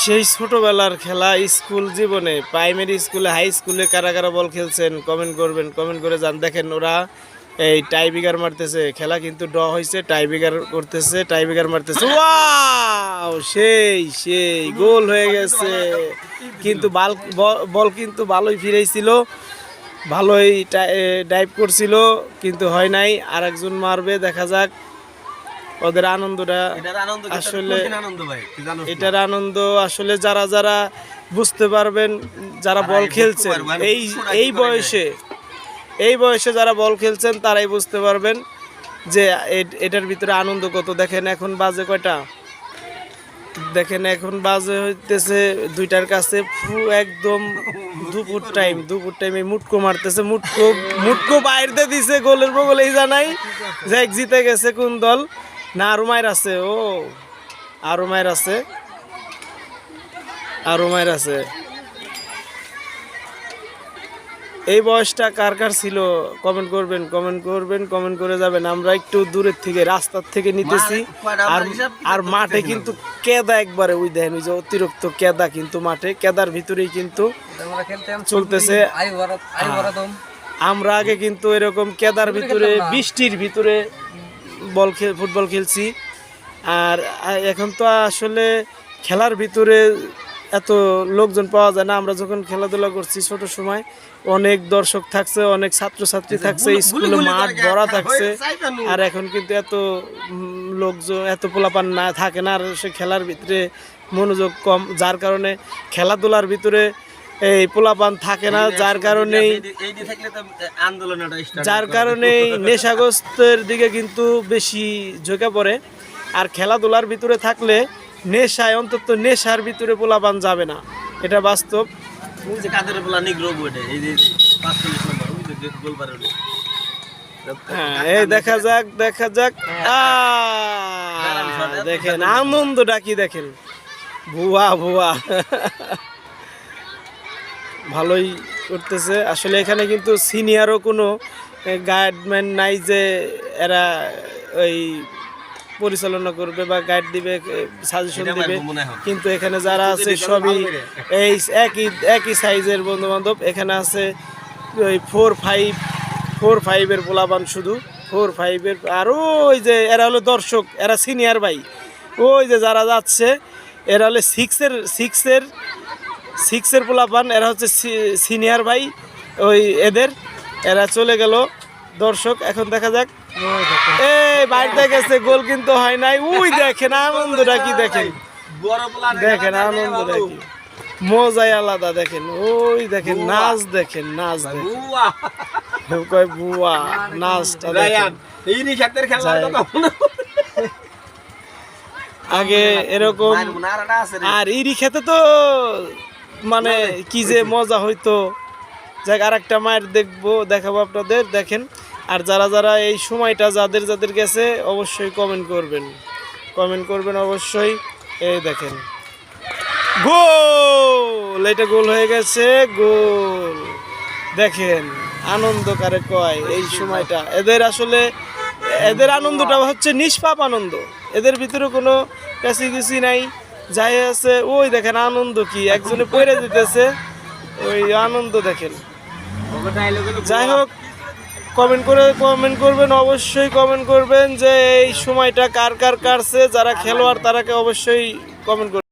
সেই ছোটবেলার খেলা স্কুল জীবনে প্রাইমারি স্কুলে হাই স্কুলে কারা কারা বল খেলছেন কমেন্ট করবেন, কমেন্ট করে যান। দেখেন ওরা এই টাইব্রেকার মারতেছে, খেলা কিন্তু ড্র হয়েছে, টাইব্রেকার করতেছে, টাইব্রেকার মারতেছে। ওয়াও, সেই সেই গোল হয়ে গেছে। কিন্তু বল কিন্তু ভালোই ফিরেছিল, ভালোই ডাইভ করছিল, কিন্তু হয় নাই। আর একজন মারবে, দেখা যাক। ওদের আনন্দটা আসলে, এটার আনন্দ আসলে যারা যারা বুঝতে পারবেন, যারা বল খেলছেন এই বয়সে যারা বল খেলছেন তারাই বুঝতে পারবেন যে এটার ভিতরে আনন্দ কত। দেখেন এখন বাজে কয়টা, দেখেন এখন বাজে হইতেছে 2টার কাছে, একদম দুপুর টাইমে মুটকো মারতেছে, মুটকো বাইরে দিছে গোলের বগলেই জানাই যে জিতে গেছে কোন দল। না আরো মায়ের আছে, আরো মায়ের আছে। এই বয়সটা কার কার ছিল কমেন্ট করবেন, কমেন্ট করে যাবেন। আমরা একটু দূরের থেকে রাস্তার থেকে নিতেছি। আর মাঠে কিন্তু কেদা একবারে, ওই দেখেন ওই যে অতিরিক্ত কেদা কিন্তু মাঠে, কেদার ভিতরেই কিন্তু চলতেছে। আমরা আগে কিন্তু এরকম কেদার ভিতরে, বৃষ্টির ভিতরে ফুটবল খেলছি। আর এখন তো আসলে খেলার ভিতরে এত লোকজন পাওয়া যায় না। আমরা যখন খেলাধুলা করছি ছোট সময়, অনেক দর্শক থাকছে, অনেক ছাত্রছাত্রী থাকছে, স্কুলে মাঠ ভরা থাকছে। আর এখন কিন্তু এত লোকজন, এত পোলাপান না থাকে না। আর সে খেলার ভিতরে মনোযোগ কম, যার কারণে খেলাধুলার ভিতরে এই পোলাপান থাকে না, যার কারণেই নেশাগ্রস্তের দিকে কিন্তু বেশি ঝুঁকে পড়ে। আর খেলাধুলার ভিতরে থাকলে নেশায়, অন্তত নেশার ভিতরে পোলাপান যাবে না, এটা বাস্তব। হ্যাঁ, এই দেখা যাক দেখেন আনন্দটা কি, দেখেন ভুয়া ভালোই করতেছে। আসলে এখানে কিন্তু সিনিয়রও কোনো গাইডম্যান নাই যে এরা ওই পরিচালনা করবে বা গাইড দিবে, সাজেশন দিবে। কিন্তু এখানে যারা আছে সবই এই একই সাইজের বন্ধু বান্ধব। এখানে আছে ওই 4-5-এর পোলাপান, শুধু 4-5-এর। আর ওই যে এরা হলো দর্শক, এরা সিনিয়র ভাই। ওই যে যারা যাচ্ছে এরা হলো 6-এর পোলাপান, এরা হচ্ছে সিনিয়র ভাই। ওই এরা চলে গেল দর্শক। এখন দেখা যাক, এই বাইরে গেছে, গোল কিন্তু হয় নাই। ওই দেখেন আনন্দটা কি, দেখেন আনন্দটা কি, মজাই আলাদা। দেখেন ওই দেখেন নাচ, দেখেন কয় বুয়া নাচটা দেখেন। আগে এরকম, আর ইরি খেতে তো মানে কি যে মজা হইতো। যাক, আর একটা মায়ের দেখাবো আপনাদের, দেখেন। আর যারা যারা এই সময়টা যাদের গেছে অবশ্যই কমেন্ট করবেন অবশ্যই। এই দেখেন গোল, এটা গোল হয়ে গেছে, গোল। দেখেন আনন্দ কারে কয় এই সময়টা। এদের আনন্দটা হচ্ছে নিষ্পাপ আনন্দ, এদের ভিতরে কোনো কাছি নাই, যাই আছে। ওই দেখেন আনন্দ কি, একজনে পড়ে দিতেছে, ওই আনন্দ দেখেন। যাই হোক, কমেন্ট করবেন অবশ্যই, কমেন্ট করবেন যে এই সময়টা কার কাটছে। যারা খেলোয়াড় তারাকে অবশ্যই কমেন্ট করবেন।